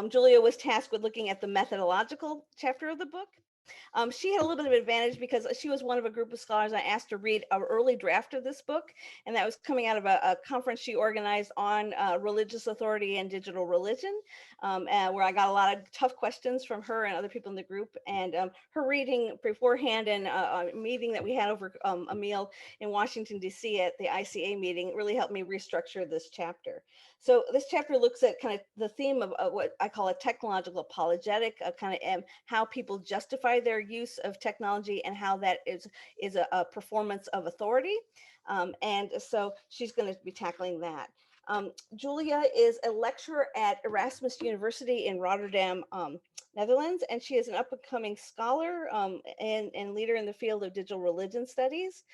Giulia was tasked with looking at the methodological chapter of the book. She had a little bit of advantage because she was one of a group of scholars I asked to read an early draft of this book, and that was coming out of a conference she organized on religious authority and digital religion, and where I got a lot of tough questions from her and other people in the group. And her reading beforehand and a meeting that we had over a meal in Washington, D.C. at the ICA meeting really helped me restructure this chapter. So this chapter looks at kind of the theme of what I call a technological apologetic, kind of how people justify their use of technology and how that is a performance of authority. And so she's going to be tackling that. Giulia is a lecturer at Erasmus University in Rotterdam, Netherlands, and she is an up-and-coming scholar and leader in the field of digital religion studies.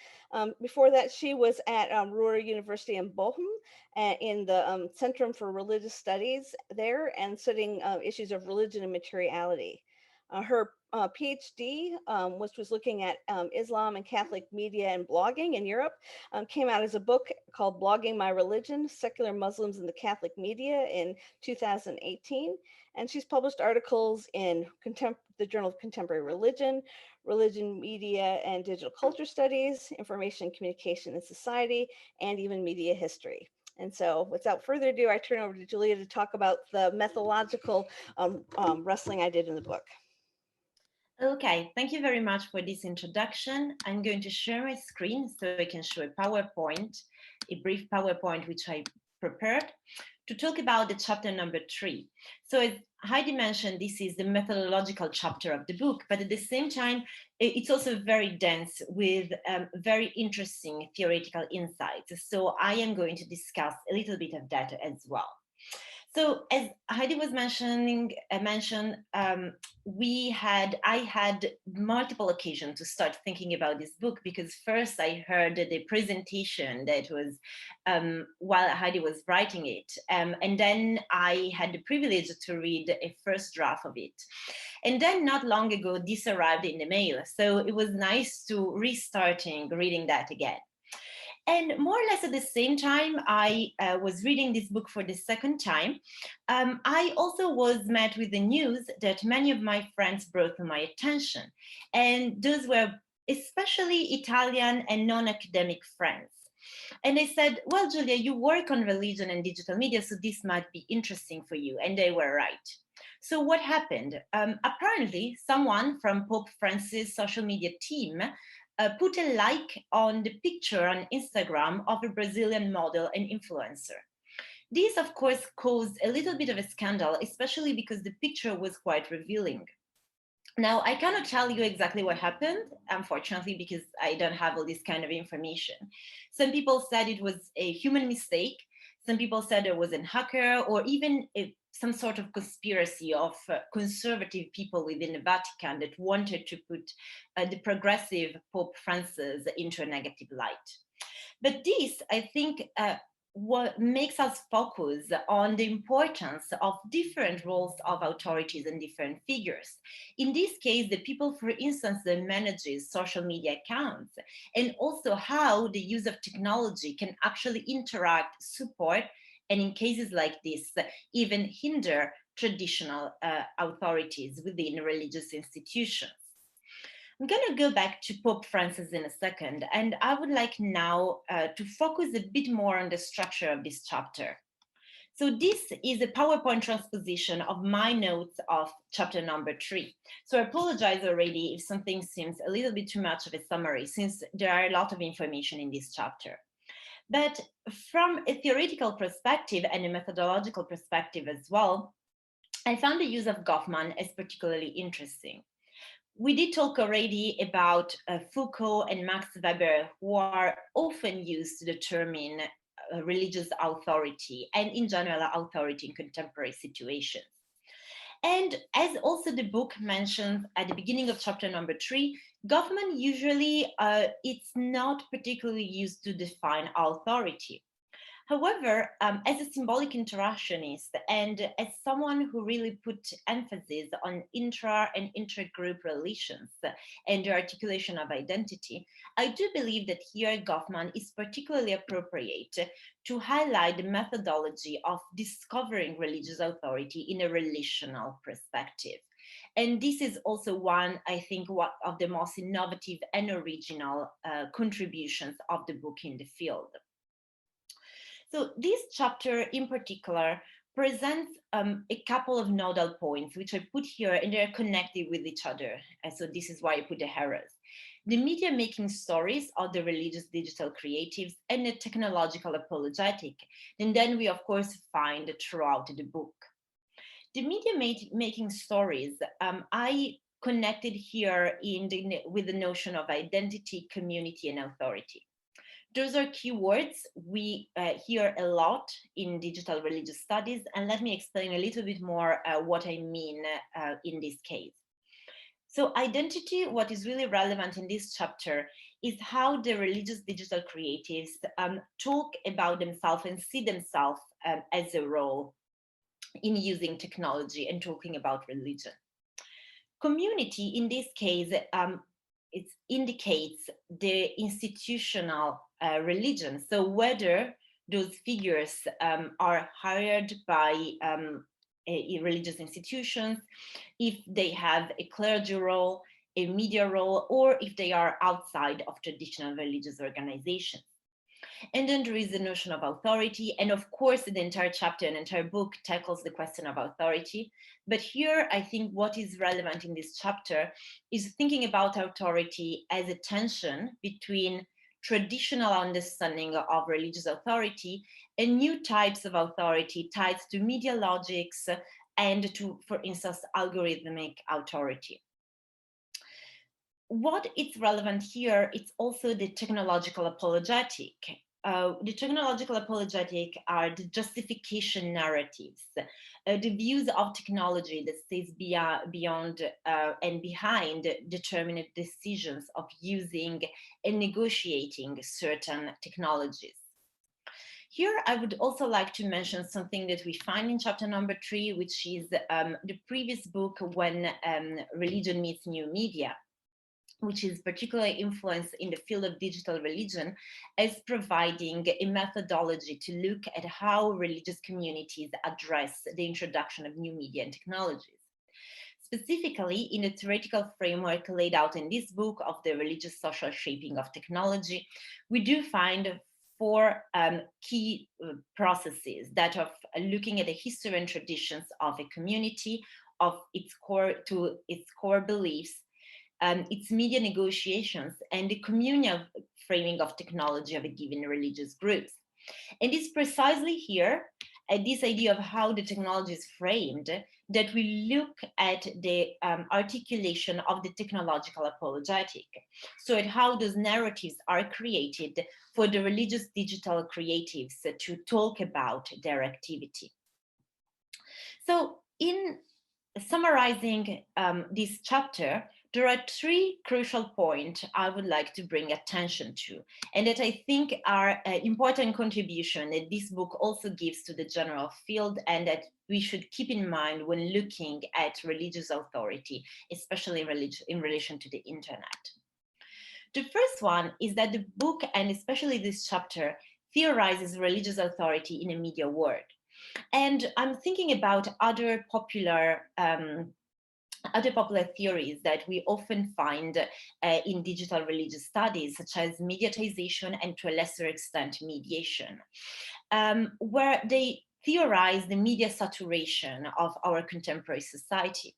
Before that, she was at Ruhr University in Bochum in the Centrum for Religious Studies there and studying issues of religion and materiality. Her PhD, which was looking at Islam and Catholic media and blogging in Europe, came out as a book called Blogging My Religion, Secular Muslims in the Catholic Media in 2018. And she's published articles in the Journal of Contemporary Religion, Religion, Media, and Digital Culture Studies, Information, Communication, and Society, and even Media History. And so without further ado, I turn over to Giulia to talk about the methodological wrestling I did in the book. Okay, thank you very much for this introduction. I'm going to share my screen so I can show a PowerPoint, a brief PowerPoint which I prepared to talk about the chapter number 3. So as Heidi mentioned, this is the methodological chapter of the book, but at the same time, it's also very dense with very interesting theoretical insights. So I am going to discuss a little bit of that as well. So as Heidi was mentioning, I had multiple occasions to start thinking about this book because first I heard the presentation that was while Heidi was writing it, and then I had the privilege to read a first draft of it. And then not long ago, this arrived in the mail. So it was nice to restarting reading that again. And more or less at the same time, I was reading this book for the second time. I also was met with the news that many of my friends brought to my attention. And those were especially Italian and non-academic friends. And they said, well, Giulia, you work on religion and digital media, so this might be interesting for you. And they were right. So what happened? Apparently, someone from Pope Francis' social media team put a like on the picture on Instagram of a Brazilian model and influencer. This, of course, caused a little bit of a scandal, especially because the picture was quite revealing. Now, I cannot tell you exactly what happened, unfortunately, because I don't have all this kind of information. Some people said it was a human mistake. Some people said there was a hacker or even some sort of conspiracy of conservative people within the Vatican that wanted to put the progressive Pope Francis into a negative light. But this, I think, what makes us focus on the importance of different roles of authorities and different figures. In this case, the people, for instance, that manages social media accounts, and also how the use of technology can actually interact, support, and in cases like this, even hinder traditional authorities within religious institutions. I'm going to go back to Pope Francis in a second, and I would like now to focus a bit more on the structure of this chapter. So this is a PowerPoint transposition of my notes of chapter number 3. So I apologize already if something seems a little bit too much of a summary, since there are a lot of information in this chapter. But from a theoretical perspective and a methodological perspective as well, I found the use of Goffman as particularly interesting. We did talk already about Foucault and Max Weber, who are often used to determine religious authority and in general authority in contemporary situations. And as also the book mentions at the beginning of chapter number 3, Goffman usually, it's not particularly used to define authority. However, as a symbolic interactionist and as someone who really put emphasis on intra and intergroup relations and the articulation of identity, I do believe that here Goffman is particularly appropriate to highlight the methodology of discovering religious authority in a relational perspective. And this is also one, I think, one of the most innovative and original contributions of the book in the field. So this chapter in particular presents a couple of nodal points, which I put here, and they're connected with each other. And so this is why I put the arrows. The media making stories of the religious digital creatives and the technological apologetic. And then we, of course, find throughout the book. The media making stories, I connected here with the notion of identity, community, and authority. Those are keywords we hear a lot in digital religious studies, and let me explain a little bit more what I mean in this case. So identity, what is really relevant in this chapter is how the religious digital creatives talk about themselves and see themselves as a role in using technology and talking about religion. Community, in this case, it indicates the institutional religion. So whether those figures are hired by religious institutions, if they have a clergy role, a media role, or if they are outside of traditional religious organizations. And then there is the notion of authority. And of course, the entire chapter and entire book tackles the question of authority. But here, I think what is relevant in this chapter is thinking about authority as a tension between traditional understanding of religious authority and new types of authority tied to media logics and to, for instance, algorithmic authority. What is relevant here, it's also the technological apologetic. The technological apologetic are the justification narratives, the views of technology that stays beyond and behind determined decisions of using and negotiating certain technologies. Here, I would also like to mention something that we find in chapter number 3, which is the previous book, When Religion Meets New Media, which is particularly influenced in the field of digital religion, as providing a methodology to look at how religious communities address the introduction of new media and technologies. Specifically, in the theoretical framework laid out in this book of the religious social shaping of technology, we do find 4 key processes that of looking at the history and traditions of a community, of its core beliefs, its media negotiations, and the communal framing of technology of a given religious group. And it's precisely here, at this idea of how the technology is framed, that we look at the articulation of the technological apologetic. So at how those narratives are created for the religious digital creatives to talk about their activity. So in summarizing this chapter, there are 3 crucial points I would like to bring attention to, and that I think are an important contribution that this book also gives to the general field, and that we should keep in mind when looking at religious authority, especially in relation to the internet. The first one is that the book, and especially this chapter, theorizes religious authority in a media world. And I'm thinking about other popular theories that we often find in digital religious studies, such as mediatization and to a lesser extent mediation, where they theorize the media saturation of our contemporary society.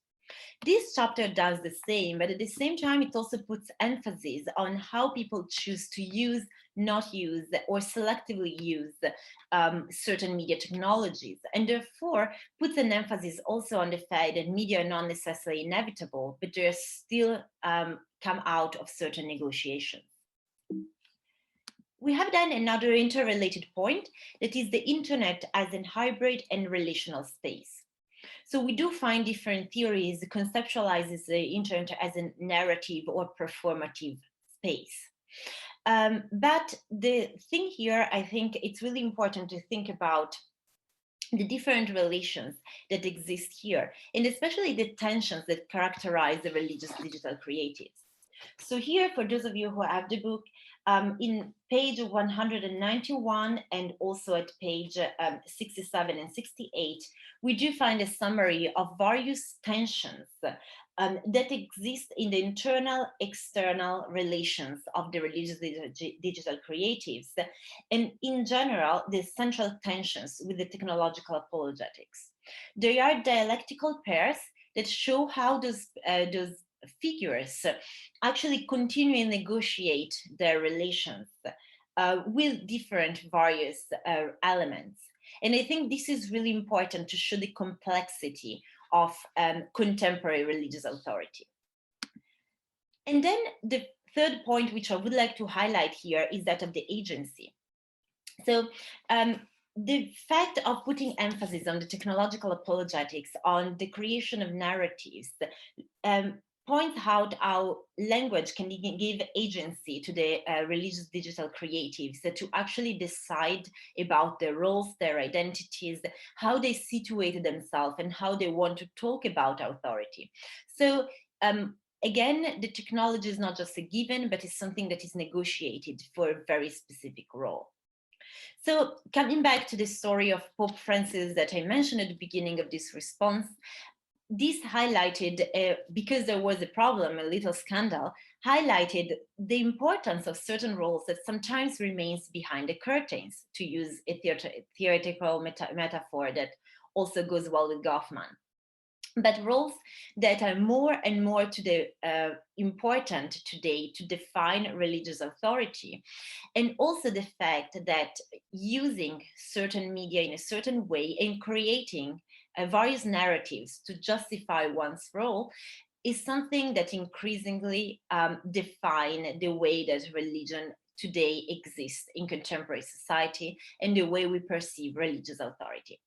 This chapter does the same, but at the same time, it also puts emphasis on how people choose to use, not use, or selectively use certain media technologies, and therefore puts an emphasis also on the fact that media are not necessarily inevitable, but they still come out of certain negotiations. We have then another interrelated point, that is the internet as a hybrid and relational space. So we do find different theories conceptualizes the internet as a narrative or performative space. But the thing here, I think it's really important to think about the different relations that exist here, and especially the tensions that characterize the religious digital creatives. So here, for those of you who have the book, in page 191 and also at page 67 and 68, we do find a summary of various tensions that exist in the internal external relations of the religious digital creatives, and in general, the central tensions with the technological apologetics. They are dialectical pairs that show how those figures actually continue and negotiate their relations with different various elements. And I think this is really important to show the complexity of contemporary religious authority. And then the third point, which I would like to highlight here, is that of the agency. So the fact of putting emphasis on the technological apologetics, on the creation of narratives, points out how language can give agency to the religious digital creatives to actually decide about their roles, their identities, how they situate themselves, and how they want to talk about authority. So again, the technology is not just a given, but it's something that is negotiated for a very specific role. So coming back to the story of Pope Francis that I mentioned at the beginning of this response, this highlighted, because there was a problem, a little scandal, highlighted the importance of certain roles that sometimes remains behind the curtains, to use a theoretical metaphor that also goes well with Goffman. But roles that are more and more important today to define religious authority, and also the fact that using certain media in a certain way and creating various narratives to justify one's role is something that increasingly define the way that religion today exists in contemporary society and the way we perceive religious authority.